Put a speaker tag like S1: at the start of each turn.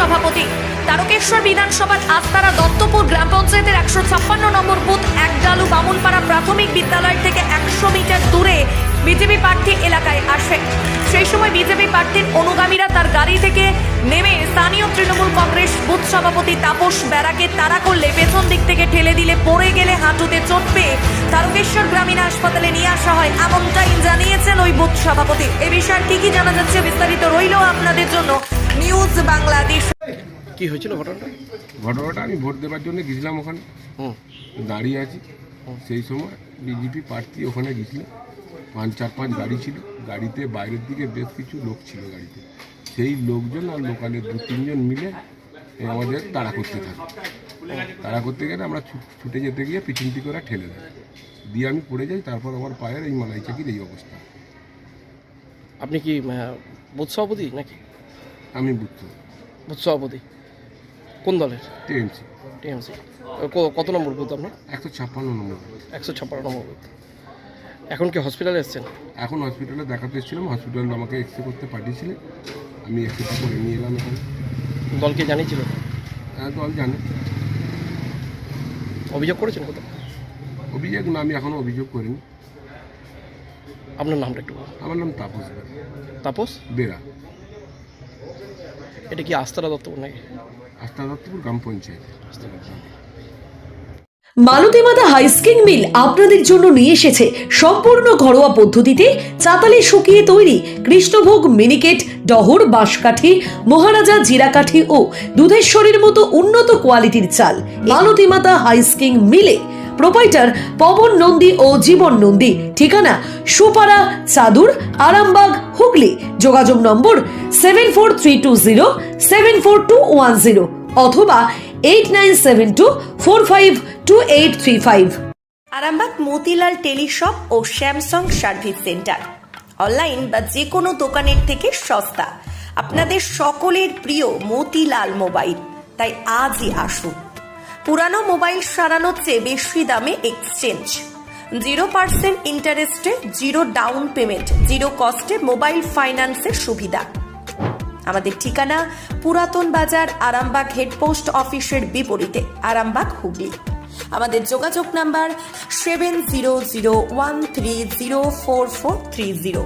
S1: সভাপতি। তারকেশ্বর বিধানসভার আস্তারা দত্তপুর গ্রাম পঞ্চায়েতের 156 নম্বর বুথ একডালু বামুনপাড়া প্রাথমিক বিদ্যালয় থেকে 100 মিটার দূরে বিজেপি প্রার্থী এলাকায় আসে। সেই সময় বিজেপি প্রার্থীর অনুগামীরা তার গাড়ি থেকে নেমে স্থানীয় তৃণমূল কংগ্রেস বুথ সভাপতি তাপস বেরাকে তাড়া করলে পেছন দিক থেকে ঠেলে দিলে পড়ে গেলে হাঁটুতে চোট পেয়ে তারকেশ্বর গ্রামীণ হাসপাতালে নিয়ে আসা হয়, এমনটাই জানিয়েছেন ওই বুথ সভাপতি। এ বিষয়ে কি জানা যাচ্ছে বিস্তারিত রইল আপনাদের জন্য নিউজ বাংলাদেশ।
S2: কি হয়েছিল ঘটনাটা?
S3: আমি ভোট দেওয়ার জন্য গেছিলাম, ওখানে দাঁড়িয়ে আছি। সেই সময় বিজেপি প্রার্থী ওখানে গেছিল, 4-5 গাড়ি ছিল। গাড়িতে বাইরের দিকে বেশ কিছু লোক ছিল গাড়িতে। সেই লোকজন আর লোকালের 2-3 জন মিলে আমাদের তাড়া করতে থাকে। তাড়া করতে গেলে আমরা ছুটে যেতে গিয়ে পিছন দিকে ওরা ঠেলে দেয়, দিয়ে আমি পড়ে যাই। তারপর আমার পায়ের এই মালাই চাকির এই অবস্থা।
S2: আপনি কি বুথ সভাপতি নাকি?
S3: আমি বুথ
S2: সভাপতি কোন দলের?
S3: টিএমসি।
S2: টিএমসি। কত নম্বর বুথ আপনার?
S3: 156 নম্বর।
S2: 156 নম্বর বুথ। এখন কি হসপিটালে এসেছেন?
S3: এখন হসপিটালে দেখাতে এসেছিলাম। হসপিটাল আমাকে এক্সরে করতে পাঠিয়েছিলেন, আমি এক্সরেটা করে নিয়ে এলাম এখানে।
S2: দলকে জানিয়েছিল?
S3: হ্যাঁ, দল জানে।
S2: অভিযোগ করেছেন কোথাও?
S3: অভিযোগ না, আমি এখনও অভিযোগ করিনি।
S2: আপনার নামটা একটু বলুন।
S3: আমার নাম তাপস বেরা।
S2: তাপস
S3: বেরা।
S2: এটা কি আস্তারা দত্তপুর নাকি?
S3: আস্তারা দত্তপুর গ্রাম পঞ্চায়েত।
S4: মালতীমাতা হাইস্কিং মিল আপনাদের জন্য নিয়ে এসেছে সম্পূর্ণ ঘরোয়া পদ্ধতিতে চাতালে শুকিয়ে তৈরি কৃষ্ণভোগ মিনিকেট, ডহর, বাঁশকাঠি, মহারাজা জিরাকাঠি ও দুধেশ্বরীর মতো উন্নত কোয়ালিটির চাল। মালতীমাতা হাইস্কিং মিলে প্রোপাইটার পবন নন্দী ও জীবন নন্দী। ঠিকানা সুপারা, চাদুর, আরামবাগ, হুগলি। যোগাযোগ নম্বর 7432074210 অথবা 8972452835।
S1: আরামবাগ মতিলাল টেলিশপ ও স্যামসাং সার্ভিস সেন্টার, অনলাইন বা যে কোনো দোকানের থেকে সস্তা। আপনাদের সকলের প্রিয় মতিলাল মোবাইল, তাই আজই আসুন। পুরানো মোবাইল সারানোর চেয়ে বেশি দামে এক্সচেঞ্জ, 0% ইন্টারেস্টে, 0 ডাউন পেমেন্ট, 0 কস্টে মোবাইল ফাইন্যান্সের সুবিধা। আমাদের ঠিকানা পুরাতন বাজার, আরামবাগ হেডপোস্ট অফিসের বিপরীতে, আরামবাগ, হুগলি। আমাদের যোগাযোগ নাম্বার 7001304430।